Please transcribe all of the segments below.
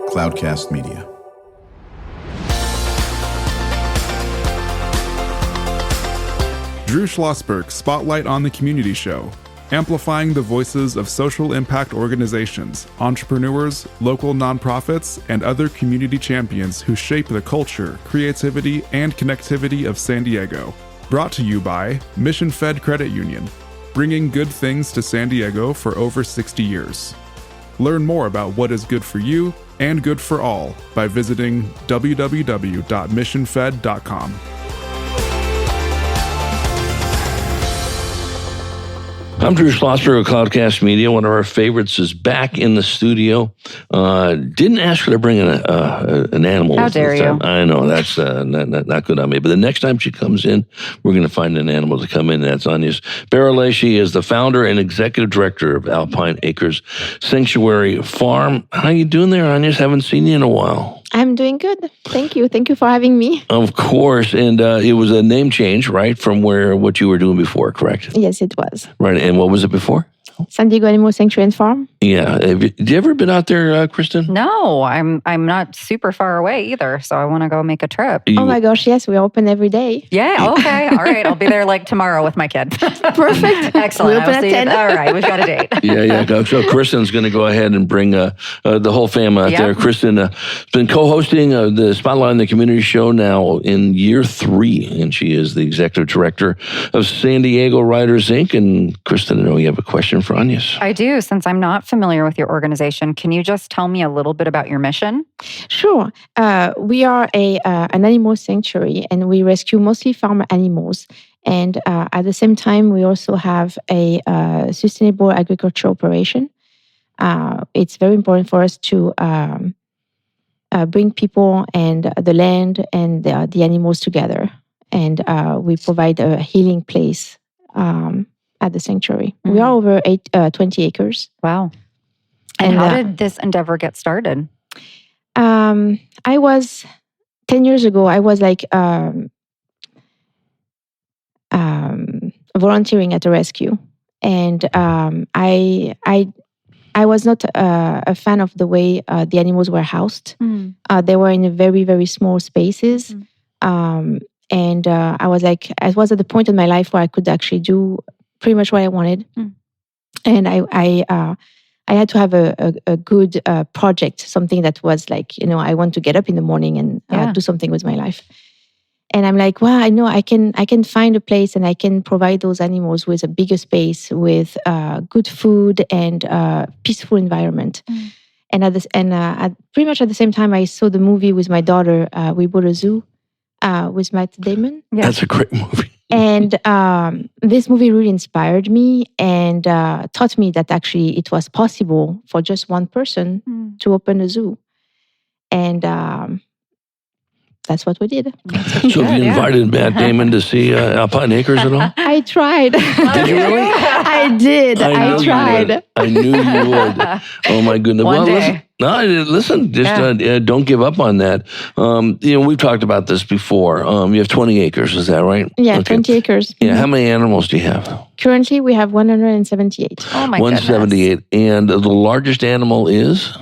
Cloudcast Media. Drew Schlosberg Spotlight on the Community Show, amplifying the voices of social impact organizations, entrepreneurs, local nonprofits, and other community champions who shape the culture, creativity, and connectivity of San Diego. Brought to you by Mission Fed Credit Union, bringing good things to San Diego for over 60 years. Learn more about what is good for you and good for all by visiting www.missionfed.com. I'm Drew Schlosberg of Cloudcast Media. One of our favorites is back in the studio. Didn't ask her to bring an animal. How dare you? I know, that's not good on me. But the next time she comes in, we're going to find an animal to come in. That's Agnes Barrelet. She is the founder and executive director of Alpine Acres Sanctuary Farm. How you doing there, Agnes? Haven't seen you in a while. I'm doing good. Thank you. Thank you for having me. Of course. And it was a name change, right, from what you were doing before, correct? Yes, it was. Right. And what was it before? San Diego Animal Sanctuary Farm. Yeah. Have you ever been out there, Kristen? No, I'm not super far away either, so I want to go make a trip. Oh my gosh, yes, we're open every day. Yeah, okay. All right, I'll be there like tomorrow with my kid. Perfect. Excellent. We open at 10. All right, we've got a date. Yeah. So Kristen's going to go ahead and bring the whole family out there. Kristen has been co-hosting the Spotlight on the Community Show now in year 3, and she is the executive director of San Diego Writers, Inc. And Kristen, I know you have a question for Agnes. I do. Since I'm not familiar with your organization, can you just tell me a little bit about your mission? Sure. We are an animal sanctuary, and we rescue mostly farm animals. And at the same time, we also have a sustainable agriculture operation. It's very important for us to bring people and the land and the animals together. And we provide a healing place at the sanctuary. Mm-hmm. We are over 20 acres. Wow. And how did this endeavor get started? I was 10 years ago. I was like volunteering at a rescue, and I was not a fan of the way the animals were housed. Mm. They were in very, very small spaces, and I was like, I was at the point in my life where I could actually do pretty much what I wanted, and I had to have a good project, something that was like, I want to get up in the morning and do something with my life. And I'm like, well, I know I can find a place and I can provide those animals with a bigger space, with good food and peaceful environment. And pretty much at the same time, I saw the movie with my daughter. We bought a zoo with Matt Damon. Yeah. That's a great movie. And this movie really inspired me and taught me that actually it was possible for just one person to open a zoo. And that's what we did. So have you invited Matt Damon to see Alpine Acres at all? I tried. Did you really? I did. I tried. I knew you would. Oh my goodness. One day. Listen, just don't give up on that. We've talked about this before. You have 20 acres, is that right? Yeah, okay. 20 acres. Yeah, how many animals do you have? Currently, we have 178. Oh my 178. Goodness. And the largest animal is?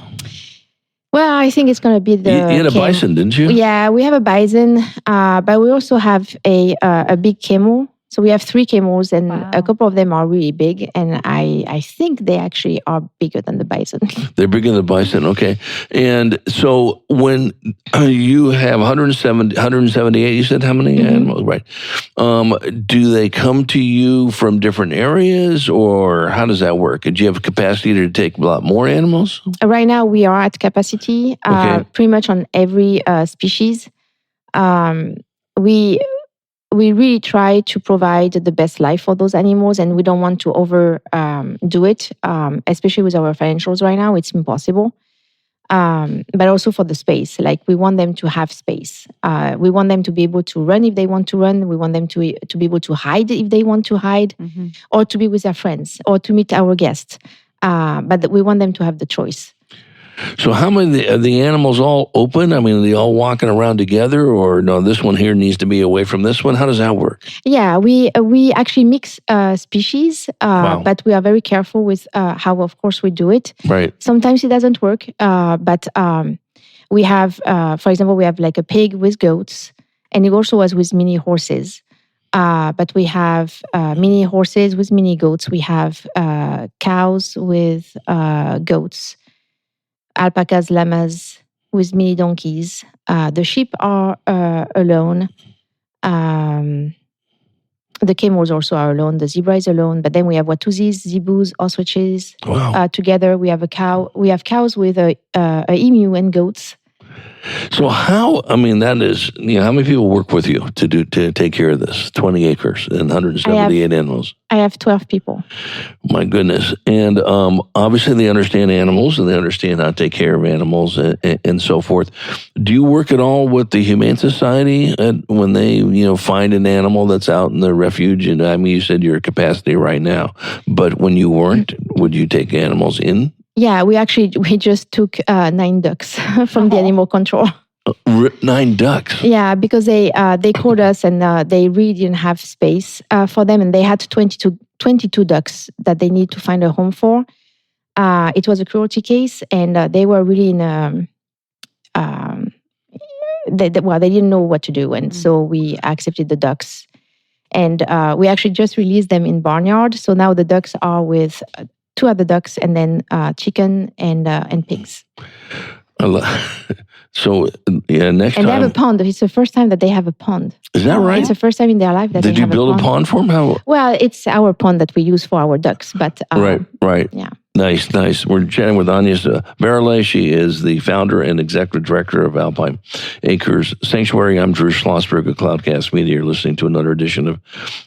Well, I think it's going to be the... You had a bison, didn't you? Yeah, we have a bison, but we also have a big camel. So we have 3 camels, and a couple of them are really big, and I think they actually are bigger than the bison. They're bigger than the bison, okay. And so when you have 178, you said how many animals, right? Do they come to you from different areas, or how does that work? Do you have capacity to take a lot more animals? Right now, we are at capacity, pretty much on every species. We really try to provide the best life for those animals, and we don't want to do it, especially with our financials right now. It's impossible. But also for the space. Like, we want them to have space. We want them to be able to run if they want to run. We want them to be able to hide if they want to hide, or to be with their friends, or to meet our guests. But we want them to have the choice. So how many are the animals all open? I mean, are they all walking around together, or no, this one here needs to be away from this one? How does that work? Yeah, we actually mix species, but we are very careful with how, of course, we do it. Right. Sometimes it doesn't work, but We have, for example, we have like a pig with goats, and it also was with mini horses. But we have mini horses with mini goats. We have cows with goats, alpacas, llamas with mini donkeys. The sheep are alone. The camels also are alone. The zebra is alone. But then we have watuzis, zebus, ostriches. Wow. Together, we have a cow. We have cows with a emu and goats. So that is, how many people work with you to take care of this? 20 acres and 178 animals. I have 12 people. My goodness. And obviously they understand animals and they understand how to take care of animals and so forth. Do you work at all with the Humane Society when they, find an animal that's out in the refuge? And you said you're at capacity right now, but when you weren't, would you take animals in? Yeah, we just took 9 ducks from the animal control. 9 ducks? Yeah, because they called us and they really didn't have space for them, and they had 22 ducks that they need to find a home for. It was a cruelty case, and they were really in they didn't know what to do, and so we accepted the ducks, and we actually just released them in barnyard. So now the ducks are with 2 other ducks, and then chicken and pigs. So next time. And they have a pond. It's the first time that they have a pond. Is that right? It's the first time in their life that they have a pond. Did you build a pond for them? Well, it's our pond that we use for our ducks, but right. Yeah. Nice. We're chatting with Agnes Barrelet. She is the founder and executive director of Alpine Acres Sanctuary. I'm Drew Schlosberg of Cloudcast Media. You're listening to another edition of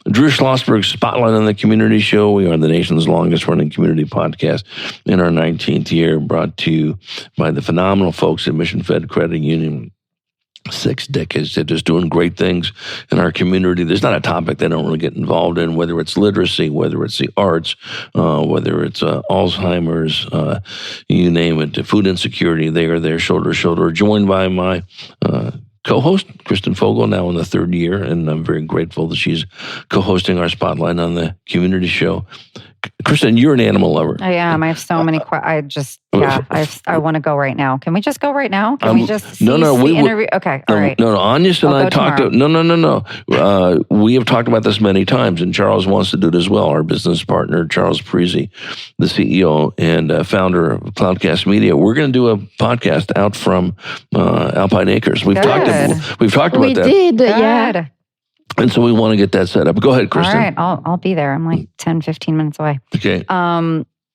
Drew Schlosberg's Spotlight on the Community Show. We are the nation's longest running community podcast in our 19th year, brought to you by the phenomenal folks at Mission Fed Credit Union. 6 decades. They're just doing great things in our community. There's not a topic they don't really get involved in, whether it's literacy, whether it's the arts, whether it's Alzheimer's, you name it, food insecurity. They are there shoulder to shoulder, joined by my co-host, Kristen Fogel, now in the 3rd year, and I'm very grateful that she's co-hosting our Spotlight on the Community Show. Kristen, you're an animal lover. I am. I have so many questions. I want to go right now. Can we just go right now? Can we just cease the interview? Okay, all right. No, Agnes and I talked. No. We have talked about this many times, and Charles wants to do it as well. Our business partner, Charles Parisi, the CEO and founder of Cloudcast Media. We're going to do a podcast out from Alpine Acres. We've talked about that. We did, yeah. And so we want to get that set up. Go ahead, Kristen. All right, I'll be there. I'm like 10, 15 minutes away. Okay.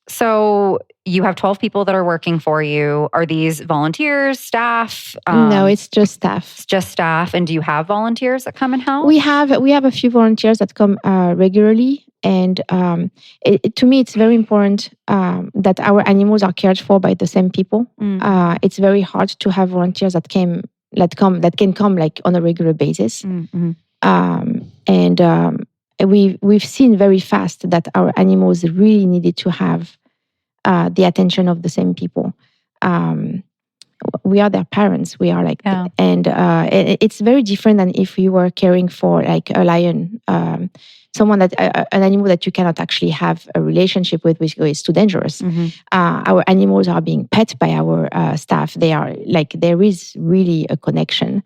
So you have 12 people that are working for you. Are these volunteers, staff? No, it's just staff. It's just staff. And do you have volunteers that come and help? We have a few volunteers that come regularly. And to me, it's very important that our animals are cared for by the same people. It's very hard to have volunteers that can come like on a regular basis. Mm-hmm. We've seen very fast that our animals really needed to have the attention of the same people. We are their parents. We are like, and it's very different than if you were caring for like a lion, an animal that you cannot actually have a relationship with, which is too dangerous. Mm-hmm. Our animals are being pet by our staff. They are like, there is really a connection,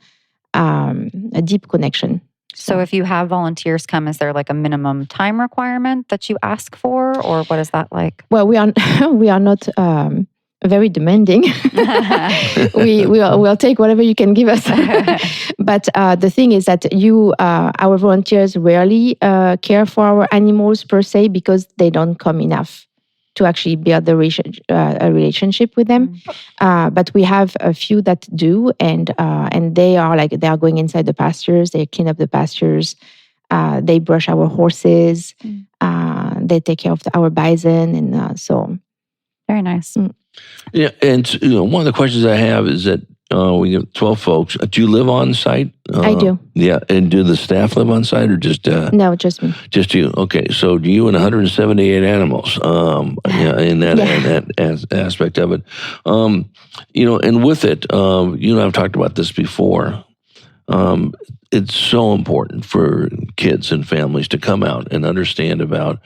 a deep connection. So if you have volunteers come, is there like a minimum time requirement that you ask for, or what is that like? Well, we are not very demanding. We'll take whatever you can give us. But the thing is that our volunteers rarely care for our animals per se, because they don't come enough to actually build a relationship with them. But we have a few that do, and they are going inside the pastures. They clean up the pastures. They brush our horses. They take care of our bison, and so very nice. Yeah, and one of the questions I have is that we have 12 folks. Do you live on site? I do. Yeah, and do the staff live on site or just? No, just me. Just you. Okay, so do you and 178 animals in that aspect of it. And with it, you and I have talked about this before. It's so important for kids and families to come out and understand about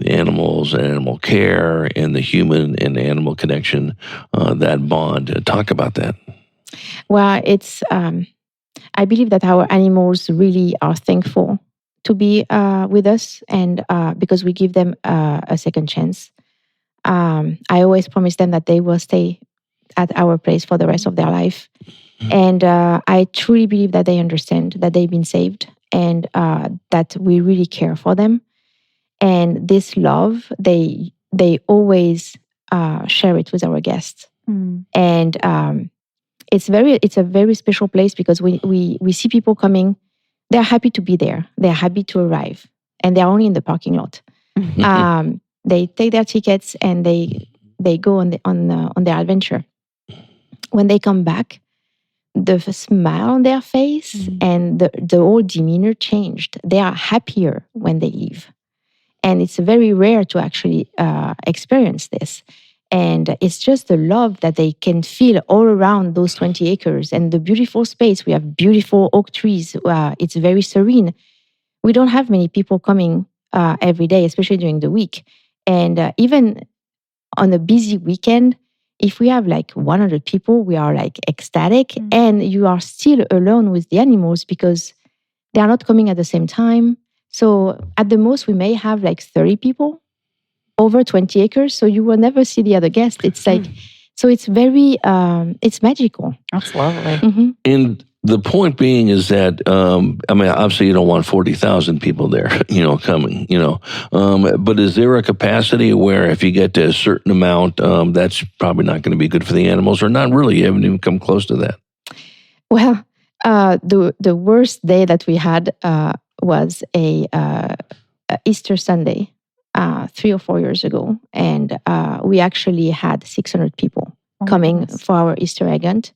animals and animal care and the human and animal connection, that bond. Talk about that. Well, it's. I believe that our animals really are thankful to be with us, and because we give them a second chance. I always promise them that they will stay at our place for the rest of their life. And I truly believe that they understand that they've been saved and that we really care for them. And this love, they always share it with our guests. And it's a very special place because we see people coming. They're happy to be there. They're happy to arrive, and they're only in the parking lot. They take their tickets and they go on their adventure. When they come back, the smile on their face and the whole demeanor changed. They are happier when they leave. And it's very rare to actually experience this. And it's just the love that they can feel all around those 20 acres and the beautiful space. We have beautiful oak trees. It's very serene. We don't have many people coming every day, especially during the week. And even on a busy weekend, if we have like 100 people, we are like ecstatic. And you are still alone with the animals because they are not coming at the same time. So at the most, we may have like 30 people over 20 acres. So you will never see the other guest. It's like, so it's very, it's magical. That's lovely. And the point being is that, obviously you don't want 40,000 people there, coming, but is there a capacity where if you get to a certain amount, that's probably not going to be good for the animals, or not really? You haven't even come close to that. Well, the worst day that we had was a Easter Sunday 3 or 4 years ago, and we actually had 600 people coming for our Easter egg hunt,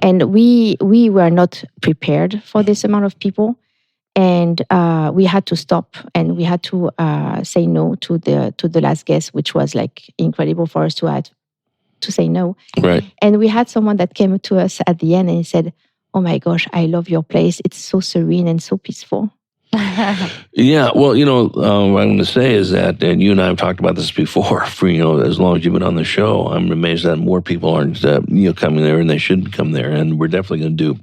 and we were not prepared for this amount of people, and we had to stop and we had to say no to the last guest, which was like incredible for us to say no. Right. And we had someone that came to us at the end and he said, "Oh my gosh, I love your place. It's so serene and so peaceful." Yeah, well, what I'm going to say is that, and you and I have talked about this before, for as long as you've been on the show, I'm amazed that more people aren't coming there, and they should come there, and we're definitely going to do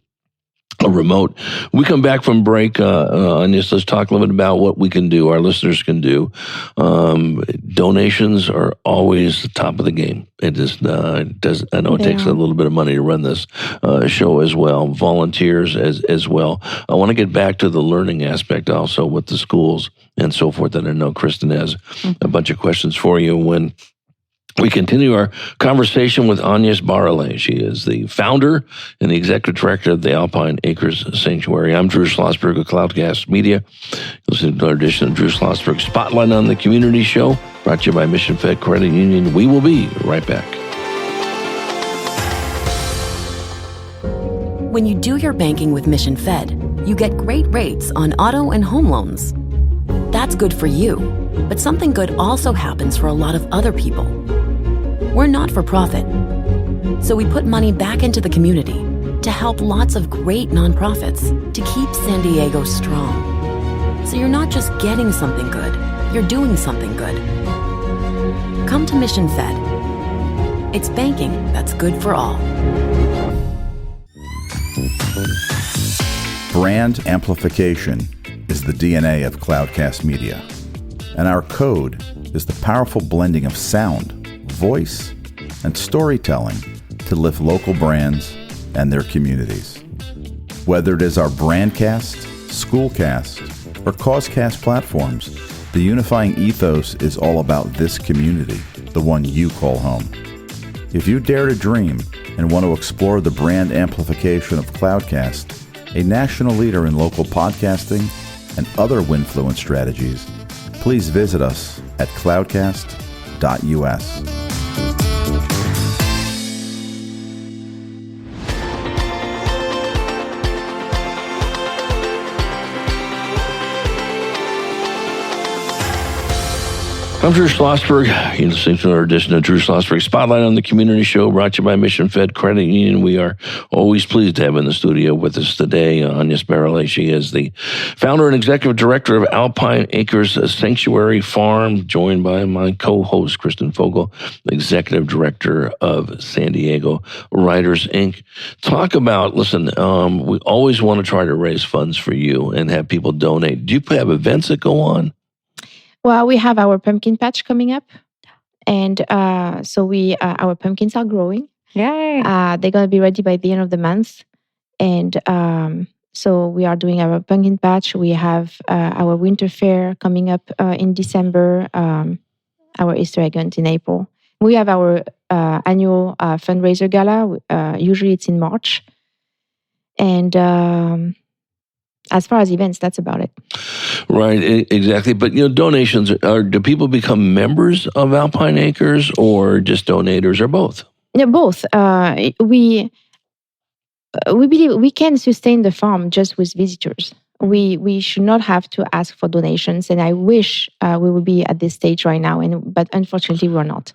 a remote. When we come back from break, Agnes, let's talk a little bit about what we can do, our listeners can do. Donations are always the top of the game. It just does. I know it takes a little bit of money to run this show as well. Volunteers as well. I want to get back to the learning aspect also with the schools and so forth. And I know Kristen has a bunch of questions for you when we continue our conversation with Agnes Barrelet. She is the founder and the executive director of the Alpine Acres Sanctuary. I'm Drew Schlosberg of Cloudcast Media. Listening to our edition of Drew Schlosberg Spotlight on the Community Show, brought to you by Mission Fed Credit Union. We will be right back. When you do your banking with Mission Fed, you get great rates on auto and home loans. That's good for you, but something good also happens for a lot of other people. We're not for profit, so we put money back into the community to help lots of great nonprofits to keep San Diego strong. So you're not just getting something good, you're doing something good. Come to Mission Fed. It's banking that's good for all. Brand amplification is the DNA of Cloudcast Media, and our code is the powerful blending of sound, voice, and storytelling to lift local brands and their communities. Whether it is our Brandcast, Schoolcast, or Causecast platforms, the unifying ethos is all about this community, the one you call home. If you dare to dream and want to explore the brand amplification of Cloudcast, a national leader in local podcasting and other Winfluence strategies, please visit us at cloudcast.us. I'm Drew Schlosberg. You're listening to another edition of Drew Schlosberg Spotlight on the Community Show, brought to you by Mission Fed Credit Union. We are always pleased to have in the studio with us today Agnes Barrelet. She is the founder and executive director of Alpine Acres Sanctuary Farm, joined by my co-host, Kristen Fogel, executive director of San Diego Writers, Inc. Talk about, listen, we always want to try to raise funds for you and have people donate. Do you have events that go on? Well, we have our pumpkin patch coming up, and so our pumpkins are growing. Yay! They're going to be ready by the end of the month, and so we are doing our pumpkin patch. We have our winter fair coming up in December, our Easter egg hunt in April. We have our annual fundraiser gala. Usually it's in March, and as far as events, that's about it. Right, exactly. But donations do people become members of Alpine Acres or just donators or both? Yeah, both. We believe we can sustain the farm just with visitors. We should not have to ask for donations, and I wish we would be at this stage right now. But unfortunately, we're not.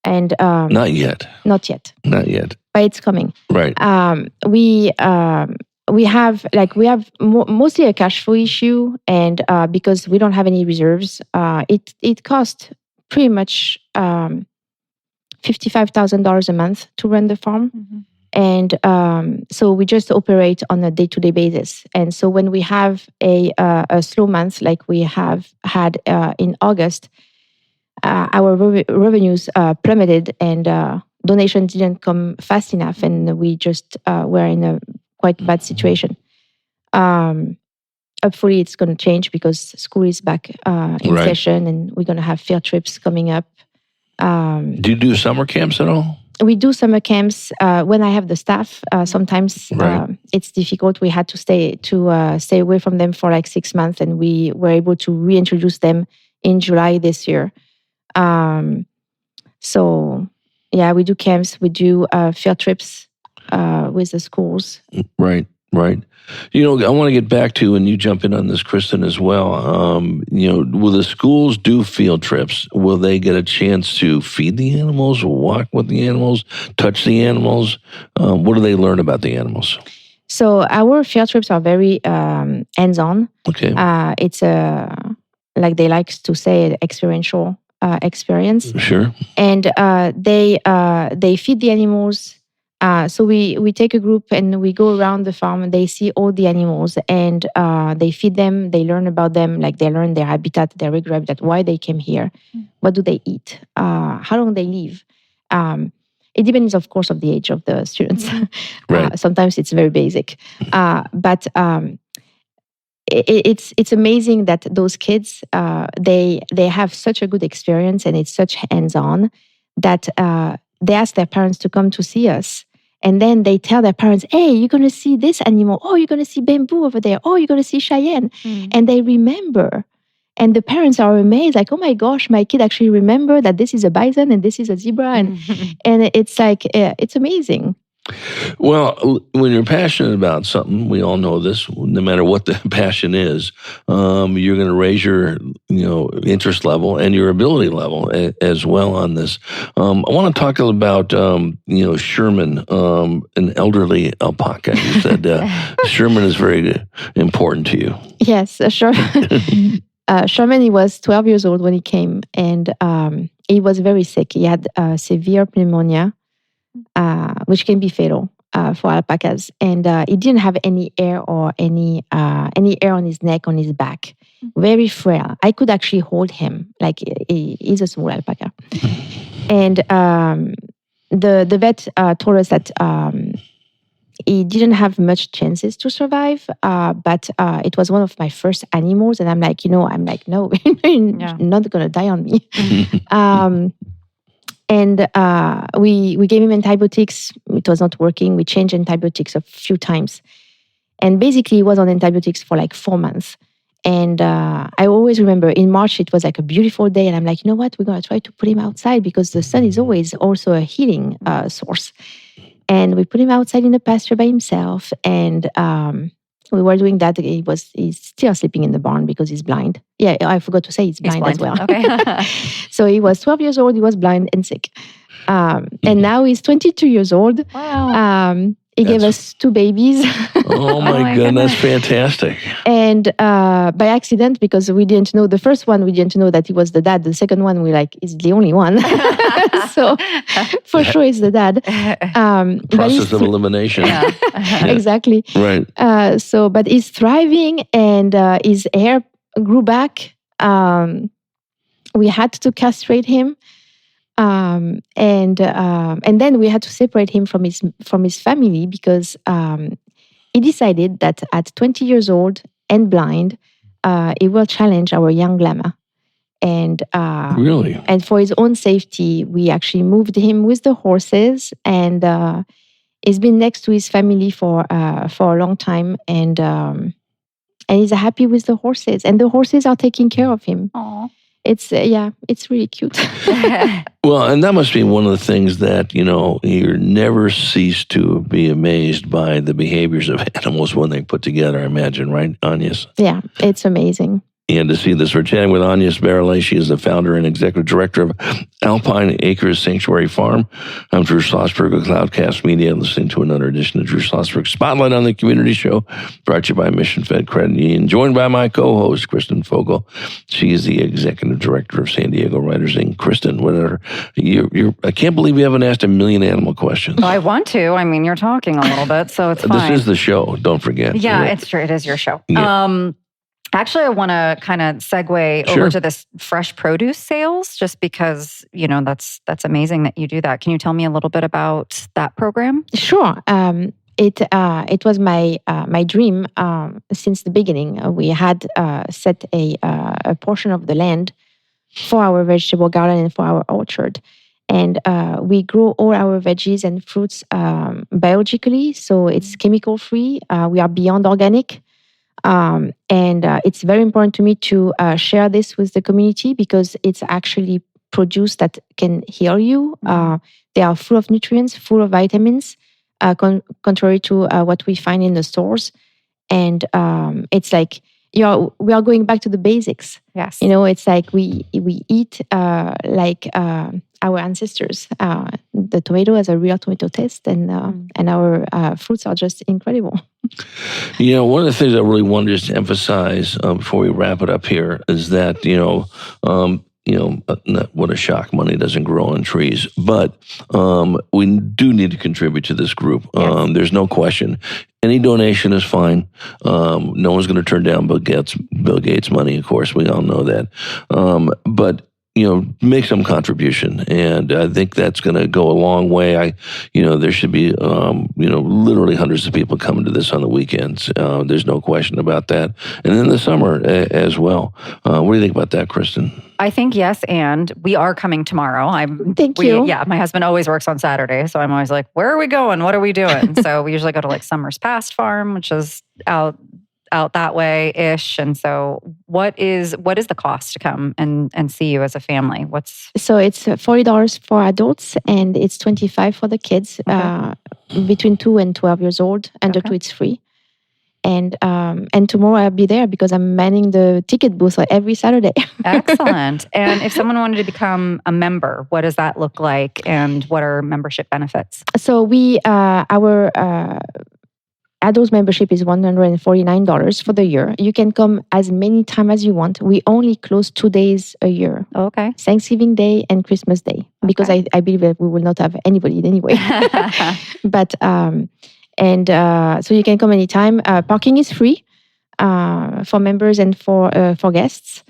And not yet. Not yet. Not yet. But it's coming. Right. We have mostly a cash flow issue, and because we don't have any reserves, it costs pretty much $55,000 a month to run the farm, and so we just operate on a day-to-day basis. And so when we have a slow month like we have had in August, our revenues plummeted, and donations didn't come fast enough, and we just were in a quite bad situation. Hopefully it's going to change because school is back in session, and we're going to have field trips coming up. Do you do summer camps at all? We do summer camps when I have the staff. Sometimes it's difficult. We had to stay away from them for like 6 months, and we were able to reintroduce them in July this year. So yeah, we do camps. We do field trips with the schools. Right. I want to get back to, and you jump in on this, Kristen, as well. Will the schools do field trips? Will they get a chance to feed the animals, walk with the animals, touch the animals? What do they learn about the animals? So our field trips are very hands-on. Okay. It's like they like to say, experiential experience. Sure. And they feed the animals. So we take a group and we go around the farm, and they see all the animals, and they feed them. They learn about them, like they learn their habitat, their regular habitat, why they came here, what do they eat, how long they live. It depends, of course, of the age of the students. Right. Sometimes it's very basic, but it's amazing that those kids they have such a good experience, and it's such hands-on that they ask their parents to come to see us. And then they tell their parents, hey, you're going to see this animal. Oh, you're going to see bamboo over there. Oh, you're going to see Cheyenne. And they remember. And the parents are amazed, like, oh my gosh, my kid actually remembered that this is a bison and this is a zebra. And it's like, it's amazing. Well, when you're passionate about something, we all know this, no matter what the passion is, you're going to raise your interest level and your ability level as well on this. I want to talk about Sherman, an elderly alpaca. You said Sherman is very important to you. Yes, sure. Sherman, he was 12 years old when he came, and he was very sick. He had severe pneumonia, which can be fatal for alpacas. And he didn't have any hair or any hair on his neck, on his back. Very frail. I could actually hold him, like he's a small alpaca. And the vet told us that he didn't have much chances to survive, but it was one of my first animals. And I'm like, no, you're not going to die on me. And we gave him antibiotics. It was not working. We changed antibiotics a few times. And basically, he was on antibiotics for like 4 months. And I always remember in March, it was like a beautiful day. And I'm like, you know what? We're going to try to put him outside because the sun is always also a healing source. And we put him outside in the pasture by himself. And we were doing that. He's still sleeping in the barn because he's blind. Yeah, I forgot to say he's blind as well. Okay. So he was 12 years old. He was blind and sick. And now he's 22 years old. Wow. He gave us 2 babies. Oh my goodness, fantastic. And by accident, because we didn't know, the first one, we didn't know that he was the dad. The second one, we is the only one. So for sure, it's the dad. Process of elimination. Yeah. Exactly. Right. But he's thriving and his hair grew back. We had to castrate him. And then we had to separate him from his family because he decided that at 20 years old and blind, he will challenge our young llama. And really, and for his own safety, we actually moved him with the horses, and he's been next to his family for a long time, and he's happy with the horses, and the horses are taking care of him. Aww. It's really cute. Well, and that must be one of the things that, you never cease to be amazed by the behaviors of animals when they put together, I imagine, right, Agnes? Yeah, it's amazing. And to see this, we're chatting with Agnes Barrelet. She is the founder and executive director of Alpine Acres Sanctuary Farm. I'm Drew Schlosberg of Cloudcast Media, listening to another edition of Drew Schlosberg Spotlight on the Community Show, brought to you by Mission Fed Credit Union, joined by my co-host, Kristen Fogel. She is the executive director of San Diego Writers Inc. Kristen, whatever. I can't believe you haven't asked a million animal questions. I want to. I mean, you're talking a little bit, so it's fine. This is the show. Don't forget. Yeah, it's true. It is your show. Yeah. Actually, I want to kind of segue over to this fresh produce sales, just because that's amazing that you do that. Can you tell me a little bit about that program? Sure. It was my dream since the beginning. We had set a portion of the land for our vegetable garden and for our orchard, and we grow all our veggies and fruits biologically, so it's chemical free. We are beyond organic. And it's very important to me to share this with the community because it's actually produce that can heal you. They are full of nutrients, full of vitamins, contrary to what we find in the stores. And it's like we are going back to the basics. Yes, it's like we eat like our ancestors. The tomato has a real tomato taste, and our fruits are just incredible. One of the things I really wanted to emphasize before we wrap it up here is that, what a shock, money doesn't grow on trees. But we do need to contribute to this group. Yes. There's no question. Any donation is fine. No one's going to turn down Bill Gates' money, of course. We all know that. But make some contribution, and I think that's going to go a long way. There should be, literally hundreds of people coming to this on the weekends. There's no question about that, and in the summer as well. What do you think about that, Kristen? I think yes, and we are coming tomorrow. Thank you. Yeah, my husband always works on Saturday, so I'm always like, "Where are we going? What are we doing?" So we usually go to Summers Past Farm, which is out that way-ish. And so what is the cost to come and see you as a family? So it's $40 for adults and it's $25 for the kids. Okay. Between 2 and 12 years old. Under 2 it's free. And tomorrow I'll be there because I'm manning the ticket booth every Saturday. Excellent. And if someone wanted to become a member, what does that look like and what are membership benefits? So our adult membership is $149 for the year. You can come as many times as you want. We only close 2 days a year. Okay. Thanksgiving Day and Christmas Day. Because I believe that we will not have anybody anyway. But, so you can come anytime. Parking is free for members and for guests.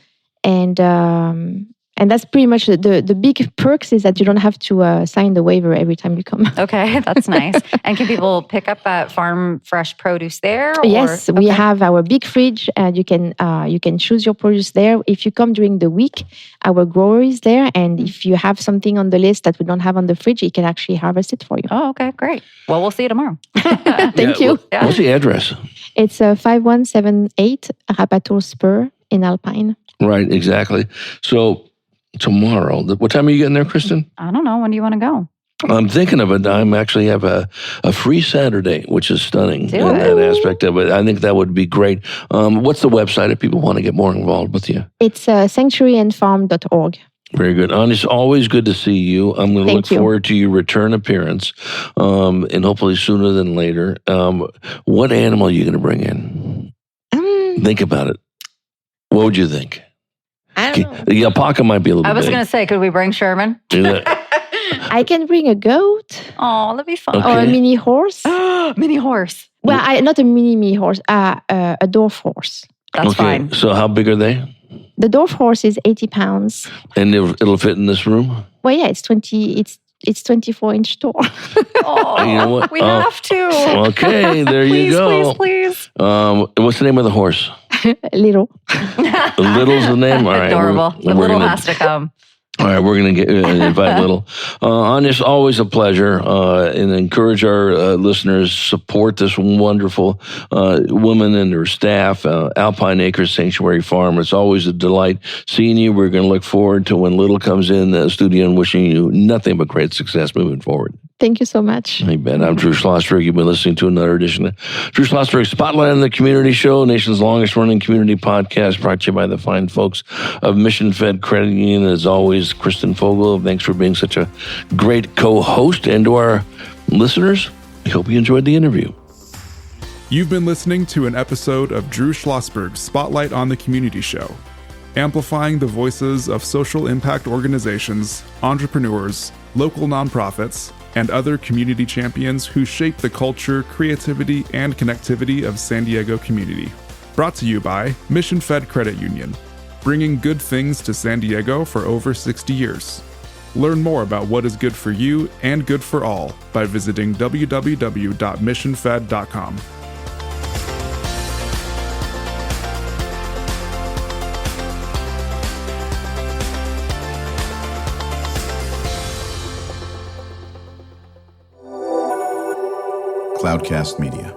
And that's pretty much the big perks is that you don't have to sign the waiver every time you come. Okay, that's nice. And can people pick up that farm fresh produce there? Yes, we have our big fridge, and you can choose your produce there. If you come during the week, our grower is there, and if you have something on the list that we don't have on the fridge, he can actually harvest it for you. Oh, okay, great. Well, we'll see you tomorrow. Thank you. What's the address? It's 5178 Rapator Spur in Alpine. Right, exactly. So tomorrow, what time are you getting there, Kristen? I don't know. When do you want to go? I'm thinking of it. I'm actually have a free Saturday, which is stunning in Do it. that aspect of it. I think that would be great. What's the website if people want to get more involved with you? It's sanctuaryandfarm.org. Very good. It's always good to see you. I'm going to look forward to your return appearance, and hopefully sooner than later. What animal are you going to bring in? Think about it. What would you think? I don't know. The alpaca might be a little I was big. going to say, could we bring Sherman? I can bring a goat Oh, that'd be fun. Okay. or a mini horse. Mini horse. Well, not a mini horse, a dwarf horse. That's fine. So how big are they? The dwarf horse is 80 pounds. And it'll fit in this room? Well, yeah, it's 24-inch tall. Oh, You know what? we have to. Okay, there you go. Please. What's the name of the horse? Little. Little's the name? All right. Adorable. The we're little gonna- has to come. All right, we're going to invite Little. Agnes, always a pleasure, and encourage our listeners support this wonderful woman and her staff, Alpine Acres Sanctuary Farm. It's always a delight seeing you. We're going to look forward to when Little comes in the studio and wishing you nothing but great success moving forward. Thank you so much. Hey, Ben, I'm Drew Schlosberg. You've been listening to another edition of Drew Schlosberg Spotlight on the Community Show, nation's longest running community podcast, brought to you by the fine folks of Mission Fed Credit Union. As always, Kristen Fogel, thanks for being such a great co-host. And to our listeners, I hope you enjoyed the interview. You've been listening to an episode of Drew Schlosberg's Spotlight on the Community Show, amplifying the voices of social impact organizations, entrepreneurs, local nonprofits, and other community champions who shape the culture, creativity, and connectivity of San Diego community. Brought to you by Mission Fed Credit Union, bringing good things to San Diego for over 60 years. Learn more about what is good for you and good for all by visiting www.missionfed.com. Cloudcast Media.